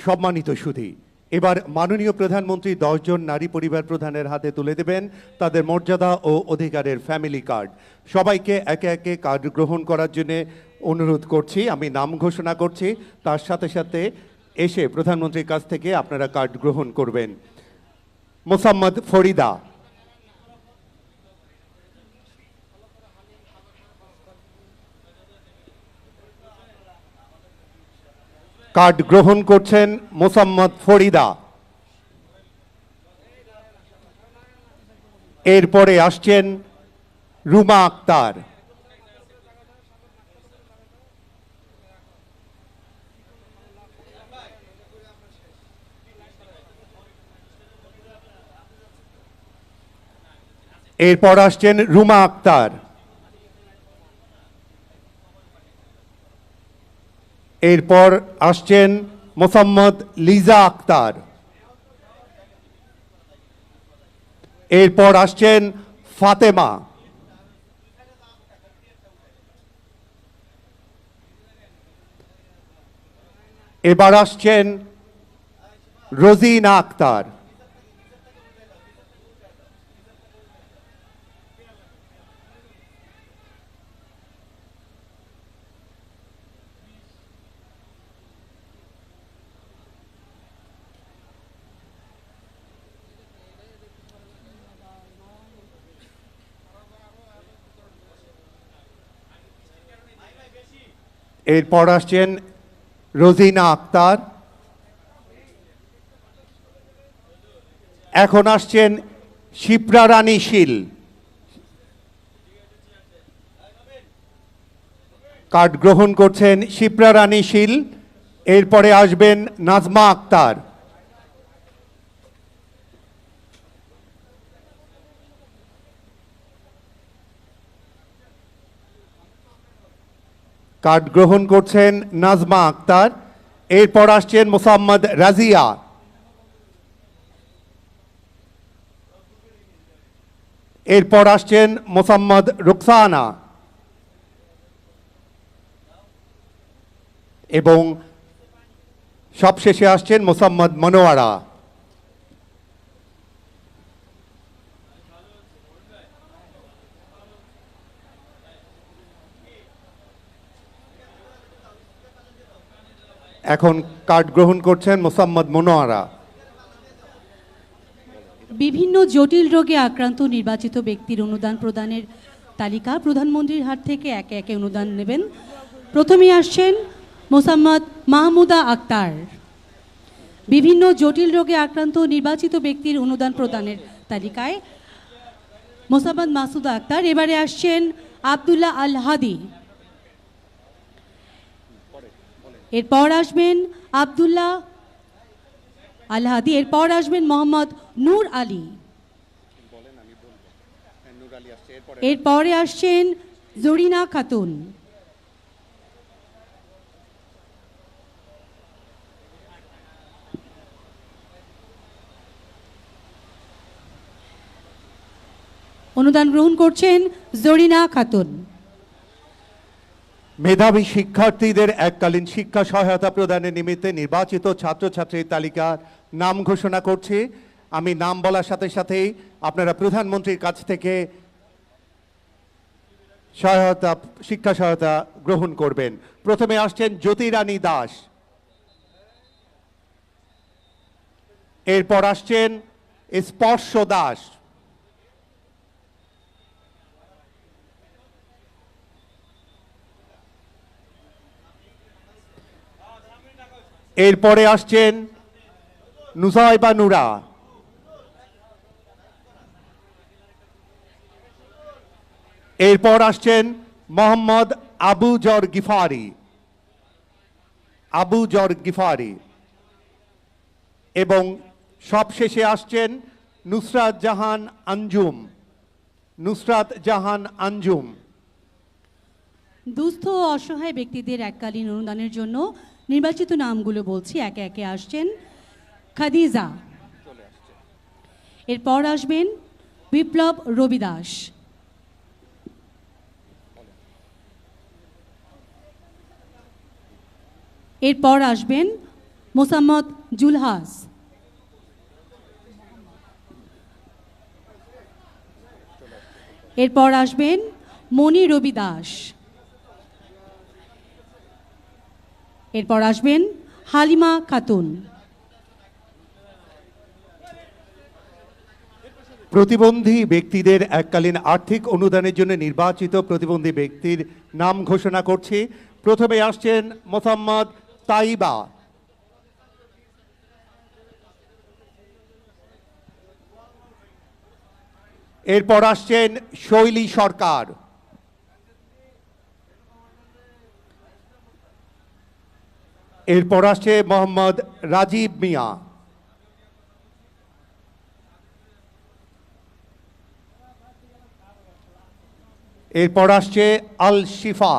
সম্মানিত সুধী, এবার মাননীয় প্রধানমন্ত্রী 10 জন নারী পরিবার প্রধানের হাতে তুলে দেবেন তাদের মর্যাদা ও অধিকারের ফ্যামিলি কার্ড। সবাইকে একে একে কার্ড গ্রহণ করার জন্য অনুরোধ করছি। আমি নাম ঘোষণা করছি, তার সাথে সাথে এসে প্রধানমন্ত্রীর কাছ থেকে আপনারা কার্ড গ্রহণ করবেন। মোসাম্মদ ফরিদা, কার্ড গ্রহণ করছেন মোসাম্মদ ফরিদা। এরপরে আসছেন রুমা আক্তার, এরপর আসছেন রুমা আক্তার, এরপর আসছেন মোসাম্মদ লিজা আক্তার, এরপর আসছেন ফাতেমা, এবার আসছেন রোজিনা আক্তার, এরপর আসছেন রোজিনা আক্তার, এখন আসছেন শিপ্রা রানী শীল। কার্ড গ্রহণ করছেন শিপ্রা রানী শীল। এরপরে আসবেন নাজমা আক্তার, কার্ড গ্রহণ করছেন নাজমা আক্তার। এরপর আসছেন মোসাম্মদ রাজিয়া, এরপর আসছেন মোসাম্মদ রুকসানা এবং সবশেষে আসছেন মোসাম্মদ মনোয়ারা। এখন কার্ড গ্রহণ করছেন মোসাম্মদ মনোয়ারা। বিভিন্ন জটিল রোগে আক্রান্ত নির্বাচিত ব্যক্তির অনুদান প্রদানের তালিকা প্রধানমন্ত্রীর হাত থেকে একে একে অনুদান নেবেন। প্রথমেই আসছেন মোসাম্মদ মাহমুদা আক্তার। বিভিন্ন জটিল রোগে আক্রান্ত নির্বাচিত ব্যক্তির অনুদান প্রদানের তালিকায় মোসাম্মদ মাসুদা আক্তার। এবারে আসছেন আব্দুল্লাহ আল হাদি, এরপর আসবেন আব্দুল্লাহ আল হাদি, এরপর আসবেন মোহাম্মদ নূর আলী, এরপরে আসছেন জরিনা খাতুন, অনুদান গ্রহণ করছেন জরিনা খাতুন। মেধাবী শিক্ষার্থীদের এককালীন শিক্ষা সহায়তা প্রদানের নিমিত্তে নির্বাচিত ছাত্রছাত্রীর তালিকার নাম ঘোষণা করছি। আমি নাম বলার সাথে সাথেই আপনারা প্রধানমন্ত্রীর কাছ থেকে শিক্ষা সহায়তা গ্রহণ করবেন। প্রথমে আসছেন জ্যোতি রানী দাস, এরপর আসছেন স্পর্শ দাস, এরপরে আসছেন নুসাইবা নুরা, এরপর আসছেন মোহাম্মদ আবু জর গিফারি এবং সবশেষে আসছেন নুসরাত জাহান আঞ্জুম। দুস্থ ও অসহায় ব্যক্তিদের এককালীন অনুদানের জন্য নির্বাচিত নামগুলো বলছি, একে একে আসছেন খাদিজা, এরপর আসবেন বিপ্লব রবিদাস, এরপর আসবেন মোসাম্মদ জুলহাস, এরপর আসবেন মণি রবি দাস, এরপর আসবেন হালিমা খাতুন। প্রতিবন্ধী ব্যক্তিদের এককালীন আর্থিক অনুদানের জন্য নির্বাচিত প্রতিবন্ধী ব্যক্তির নাম ঘোষণা করছি। প্রথমে আসছেন মোসাম্মদ তাইবা, এরপর আসছেন শৈলী সরকার, এরপর আসছে মোহাম্মদ রাজীব মিয়া, এরপর আসছে আল শিফা,